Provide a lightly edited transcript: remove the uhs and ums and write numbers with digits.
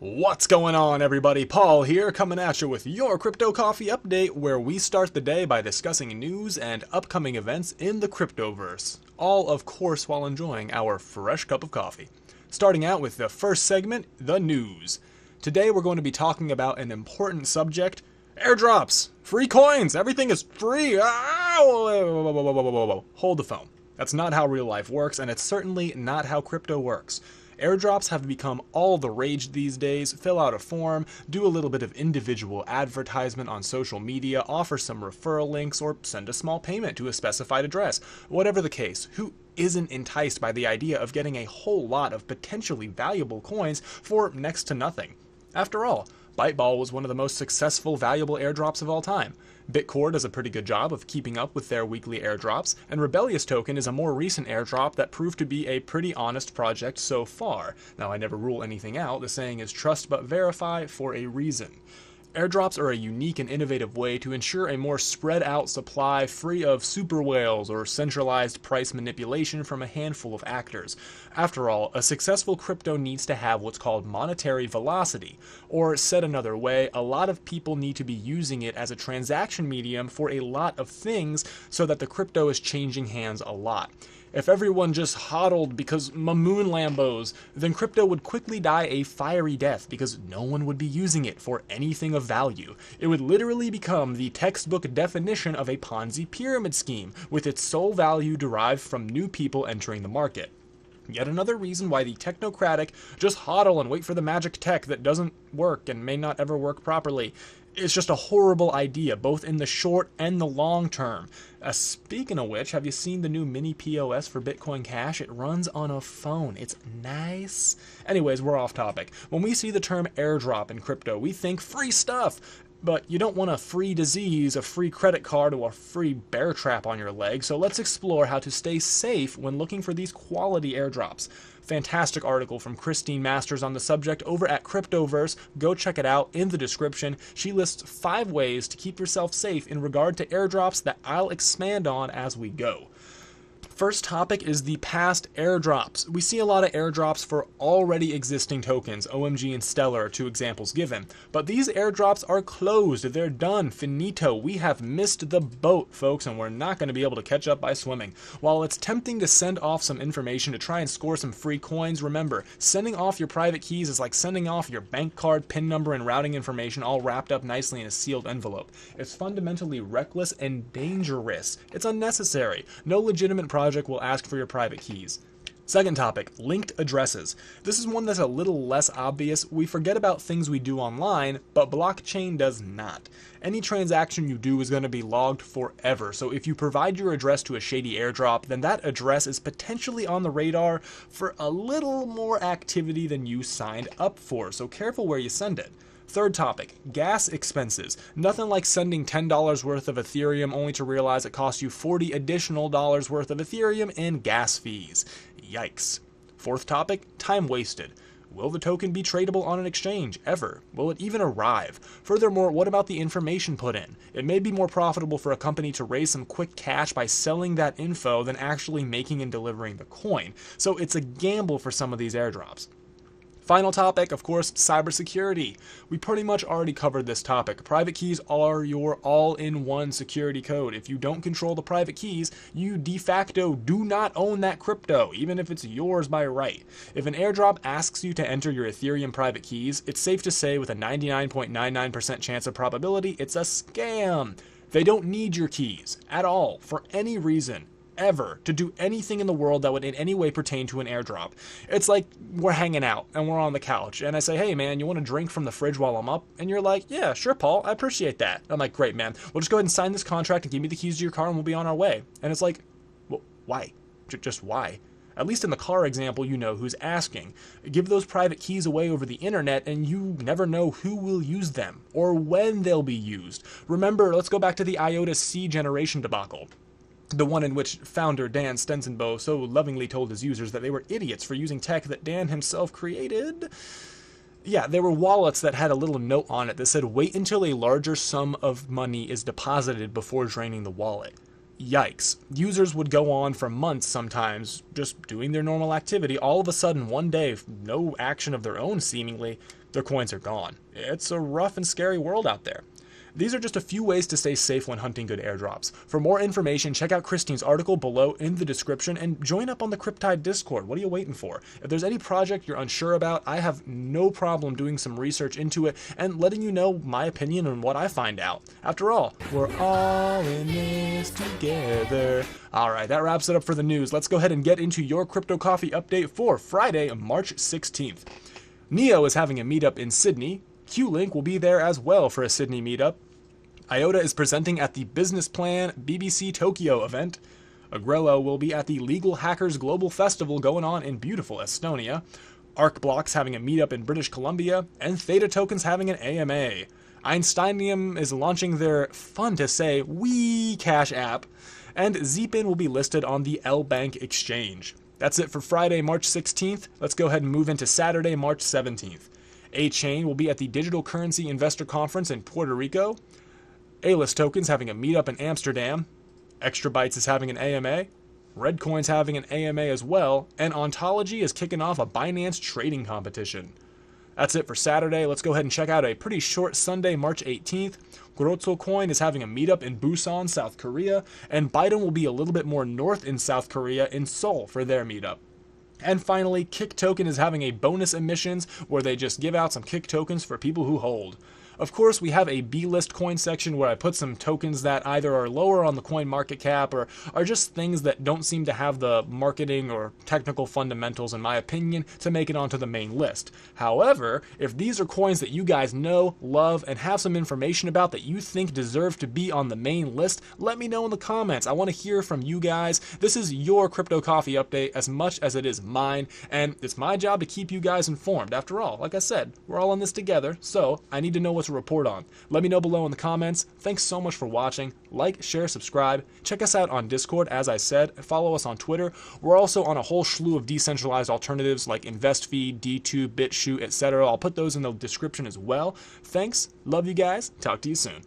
What's going on, everybody? Paul here, coming at you with your Crypto Coffee Update, where we start the day by discussing news and upcoming events in the cryptoverse. All, of course, while enjoying our fresh cup of coffee. Starting out with the first segment, the news. Today we're going to be talking about an important subject, airdrops, free coins, everything is free. Hold the phone. That's not how real life works, and it's certainly not how crypto works. Airdrops have become all the rage these days. Fill out a form, do a little bit of individual advertisement on social media, offer some referral links, or send a small payment to a specified address. Whatever the case, who isn't enticed by the idea of getting a whole lot of potentially valuable coins for next to nothing? After all, Byte was one of the most successful, valuable airdrops of all time. Bitcore does a pretty good job of keeping up with their weekly airdrops, and Rebellious Token is a more recent airdrop that proved to be a pretty honest project so far. Now, I never rule anything out. The saying is trust but verify for a reason. Airdrops are a unique and innovative way to ensure a more spread out supply free of super whales or centralized price manipulation from a handful of actors. After all, a successful crypto needs to have what's called monetary velocity, or said another way, a lot of people need to be using it as a transaction medium for a lot of things so that the crypto is changing hands a lot. If everyone just hodled because moon Lambos, then crypto would quickly die a fiery death because no one would be using it for anything of value. It would literally become the textbook definition of a Ponzi pyramid scheme, with its sole value derived from new people entering the market. Yet another reason why the technocratic just hodl and wait for the magic tech that doesn't work and may not ever work properly. It's just a horrible idea, both in the short and the long term. Speaking of which, have you seen the new mini POS for Bitcoin Cash? It runs on a phone. It's nice. Anyways, we're off topic. When we see the term airdrop in crypto, we think free stuff. But you don't want a free disease, a free credit card, or a free bear trap on your leg, so let's explore how to stay safe when looking for these quality airdrops. Fantastic article from Christine Masters on the subject over at Cryptoverse. Go check it out in the description. She lists 5 ways to keep yourself safe in regard to airdrops that I'll expand on as we go. First topic is the past airdrops. We see a lot of airdrops for already existing tokens, OMG and Stellar are 2 examples given. But these airdrops are closed, they're done, finito. We have missed the boat, folks, and we're not going to be able to catch up by swimming. While it's tempting to send off some information to try and score some free coins, remember, sending off your private keys is like sending off your bank card, PIN number, and routing information all wrapped up nicely in a sealed envelope. It's fundamentally reckless and dangerous. It's unnecessary. No legitimate project will ask for your private keys. Second topic, linked addresses. This is one that's a little less obvious. We forget about things we do online, but blockchain does not. Any transaction you do is going to be logged forever, so if you provide your address to a shady airdrop, then that address is potentially on the radar for a little more activity than you signed up for, so careful where you send it. Third topic, gas expenses. Nothing like sending $10 worth of Ethereum only to realize it costs you $40 additional worth of Ethereum in gas fees. Yikes. Fourth topic, time wasted. Will the token be tradable on an exchange, ever? Will it even arrive? Furthermore, what about the information put in? It may be more profitable for a company to raise some quick cash by selling that info than actually making and delivering the coin. So it's a gamble for some of these airdrops. Final topic, of course, cybersecurity. We pretty much already covered this topic. Private keys are your all-in-one security code. If you don't control the private keys, you de facto do not own that crypto, even if it's yours by right. If an airdrop asks you to enter your Ethereum private keys, it's safe to say with a 99.99% chance of probability, it's a scam. They don't need your keys at all, for any reason. Ever to do anything in the world that would in any way pertain to an airdrop. It's like we're hanging out and we're on the couch and I say, hey man, you want a drink from the fridge while I'm up? And you're like, yeah, sure, Paul, I appreciate that. I'm like, great, man. We'll just go ahead and sign this contract and give me the keys to your car and we'll be on our way. And it's like, well, why? Just why? At least in the car example, you know who's asking. Give those private keys away over the internet and you never know who will use them or when they'll be used. Remember, let's go back to the IOTA C generation debacle. The one in which founder Dan Stenzenbo so lovingly told his users that they were idiots for using tech that Dan himself created. Yeah, there were wallets that had a little note on it that said, wait until a larger sum of money is deposited before draining the wallet. Yikes. Users would go on for months sometimes, just doing their normal activity. All of a sudden, one day, no action of their own seemingly, their coins are gone. It's a rough and scary world out there. These are just a few ways to stay safe when hunting good airdrops. For more information, check out Christine's article below in the description and join up on the Cryptide Discord. What are you waiting for? If there's any project you're unsure about, I have no problem doing some research into it and letting you know my opinion on what I find out. After all, we're all in this together. Alright, that wraps it up for the news. Let's go ahead and get into your Crypto Coffee update for Friday, March 16th. Neo is having a meetup in Sydney. Q-Link will be there as well for a Sydney meetup. IOTA is presenting at the Business Plan BBC Tokyo event. Agrello will be at the Legal Hackers Global Festival going on in beautiful Estonia. ArcBlock's having a meetup in British Columbia, and Theta Token's having an AMA. Einsteinium is launching their fun-to-say Wii Cash app, and Zeepin will be listed on the L-Bank exchange. That's it for Friday, March 16th. Let's go ahead and move into Saturday, March 17th. A-Chain will be at the Digital Currency Investor Conference in Puerto Rico. A-List Token's having a meetup in Amsterdam. Extra Bytes is having an AMA. Redcoin's having an AMA as well. And Ontology is kicking off a Binance trading competition. That's it for Saturday. Let's go ahead and check out a pretty short Sunday, March 18th. Grotzo Coin is having a meetup in Busan, South Korea. And Byte will be a little bit more north in South Korea in Seoul for their meetup. And finally, Kick Token is having a bonus emissions where they just give out some Kick tokens for people who hold. Of course, we have a B-list coin section where I put some tokens that either are lower on the coin market cap or are just things that don't seem to have the marketing or technical fundamentals, in my opinion, to make it onto the main list. However, if these are coins that you guys know, love, and have some information about that you think deserve to be on the main list, let me know in the comments. I want to hear from you guys. This is your Crypto Coffee update as much as it is mine, and it's my job to keep you guys informed. After all, like I said, we're all in this together, so I need to know what to report on. Let me know below in the comments. Thanks so much for watching. Like, share, subscribe. Check us out on Discord, as I said. Follow us on Twitter. We're also on a whole slew of decentralized alternatives like InvestFeed, D2, BitChute, etc. I'll put those in the description as well. Thanks. Love you guys. Talk to you soon.